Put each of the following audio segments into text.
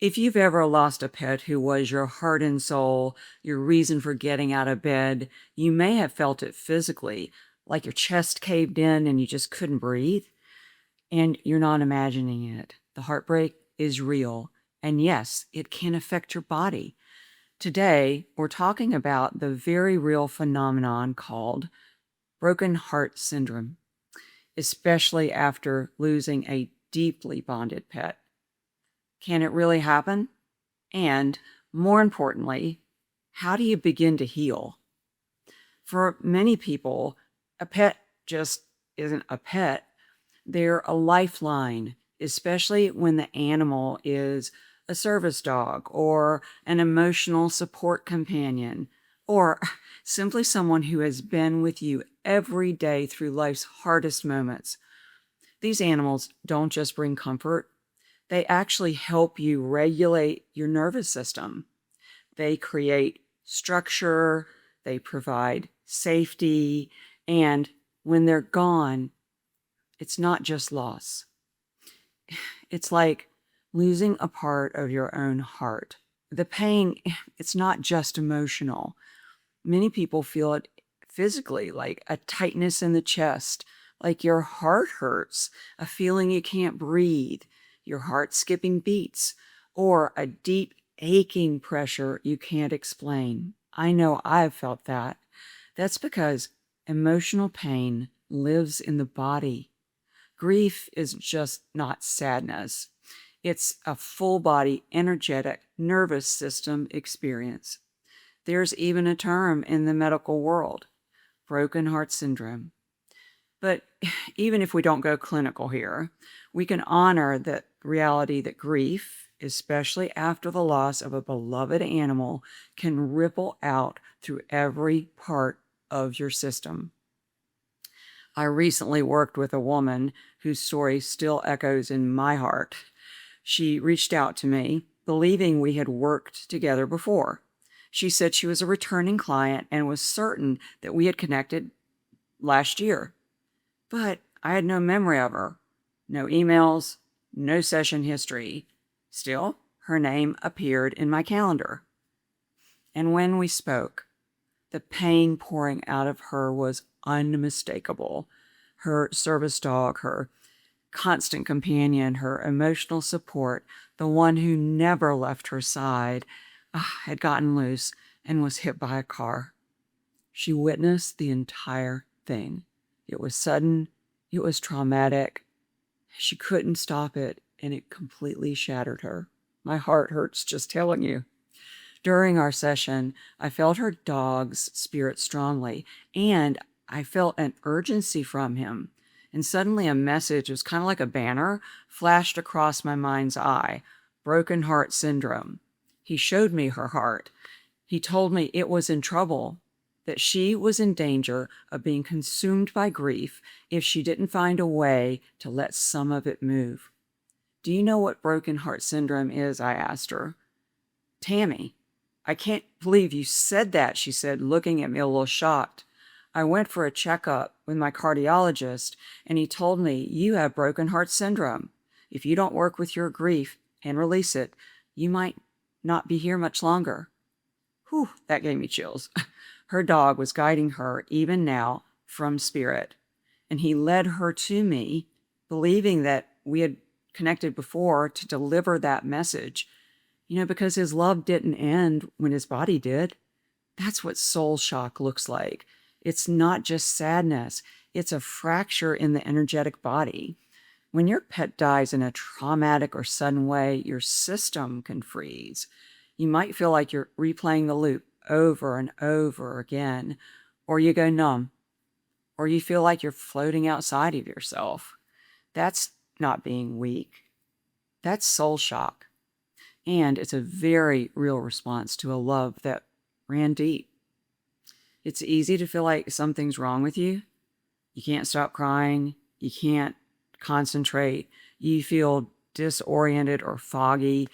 If you've ever lost a pet who was your heart and soul, your reason for getting out of bed, you may have felt it physically, like your chest caved in and you just couldn't breathe. And you're not imagining it. The heartbreak is real. And yes, it can affect your body. Today, we're talking about the very real phenomenon called broken heart syndrome, especially after losing a deeply bonded pet. Can it really happen? And more importantly, how do you begin to heal? For many people, a pet just isn't a pet. They're a lifeline, especially when the animal is a service dog or an emotional support companion or simply someone who has been with you every day through life's hardest moments. These animals don't just bring comfort, they actually help you regulate your nervous system. They create structure, they provide safety, and when they're gone, it's not just loss. It's like losing a part of your own heart. The pain, it's not just emotional. Many people feel it physically, like a tightness in the chest, like your heart hurts, a feeling you can't breathe, your heart skipping beats, or a deep aching pressure you can't explain. I know I've felt that. That's because emotional pain lives in the body. Grief is just not sadness. It's a full body, energetic, nervous system experience. There's even a term in the medical world, broken heart syndrome. But even if we don't go clinical here, we can honor the reality that grief, especially after the loss of a beloved animal, can ripple out through every part of your system. I recently worked with a woman whose story still echoes in my heart. She reached out to me, believing we had worked together before. She said she was a returning client and was certain that we had connected last year. But I had no memory of her, no emails, no session history. Still, her name appeared in my calendar. And when we spoke, the pain pouring out of her was unmistakable. Her service dog, her constant companion, her emotional support, the one who never left her side, had gotten loose and was hit by a car. She witnessed the entire thing. It was sudden, it was traumatic. She couldn't stop it, and it completely shattered her. My heart hurts just telling you. During our session, I felt her dog's spirit strongly, and I felt an urgency from him. And suddenly a message, it was kind of like a banner, flashed across my mind's eye. Broken heart syndrome. He showed me her heart. He told me it was in trouble, that she was in danger of being consumed by grief if she didn't find a way to let some of it move. Do you know what broken heart syndrome is? I asked her. Tami, I can't believe you said that, she said, looking at me a little shocked. I went for a checkup with my cardiologist, and he told me you have broken heart syndrome. If you don't work with your grief and release it, you might not be here much longer. Whew, that gave me chills. Her dog was guiding her, even now, from spirit. And he led her to me, believing that we had connected before to deliver that message. Because his love didn't end when his body did. That's what soul shock looks like. It's not just sadness. It's a fracture in the energetic body. When your pet dies in a traumatic or sudden way, your system can freeze. You might feel like you're replaying the loop over and over again, or you go numb, or you feel like you're floating outside of yourself. That's not being weak. That's soul shock. And it's a very real response to a love that ran deep. It's easy to feel like something's wrong with you. You can't stop crying. You can't concentrate. You feel disoriented or foggy,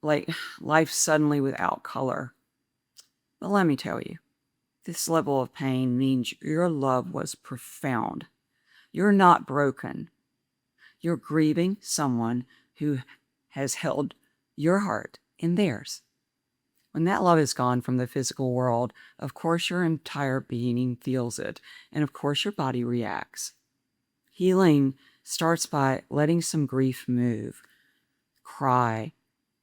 like life suddenly without color. But let me tell you, this level of pain means your love was profound. You're not broken. You're grieving someone who has held your heart and theirs. When that love is gone from the physical world, of course your entire being feels it, and of course your body reacts. Healing starts by letting some grief move. Cry,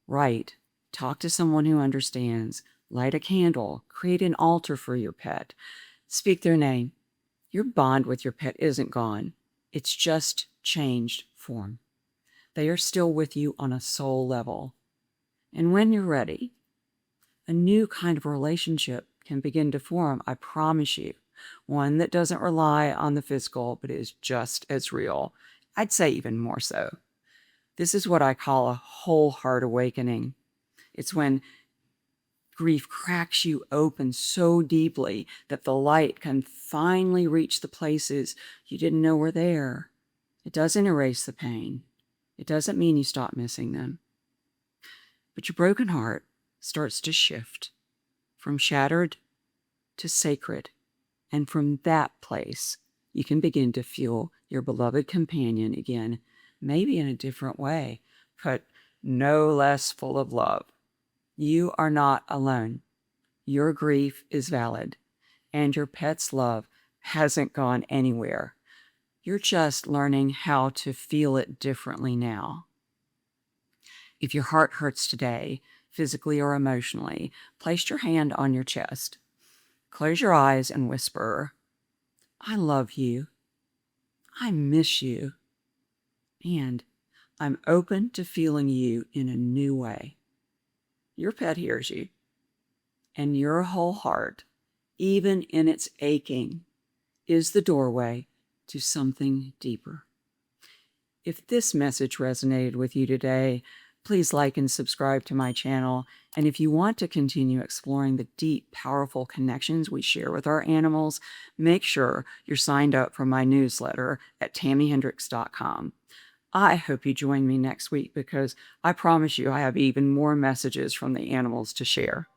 write, talk to someone who understands, light a candle, create an altar for your pet, speak their name. Your bond with your pet isn't gone. It's just changed form. They are still with you on a soul level. And when you're ready, a new kind of relationship can begin to form, I promise you. One that doesn't rely on the physical, but is just as real. I'd say even more so. This is what I call a whole heart awakening. It's when grief cracks you open so deeply that the light can finally reach the places you didn't know were there. It doesn't erase the pain. It doesn't mean you stop missing them. But your broken heart starts to shift from shattered to sacred. And from that place, you can begin to feel your beloved companion again, maybe in a different way, but no less full of love. You are not alone. Your grief is valid, and your pet's love hasn't gone anywhere. You're just learning how to feel it differently now. If your heart hurts today, physically or emotionally, place your hand on your chest. Close your eyes and whisper, I love you. I miss you. And I'm open to feeling you in a new way. Your pet hears you. And your whole heart, even in its aching, is the doorway to something deeper. If this message resonated with you today, please like and subscribe to my channel. And if you want to continue exploring the deep, powerful connections we share with our animals, make sure you're signed up for my newsletter at TamiHendrix.com. I hope you join me next week because I promise you I have even more messages from the animals to share.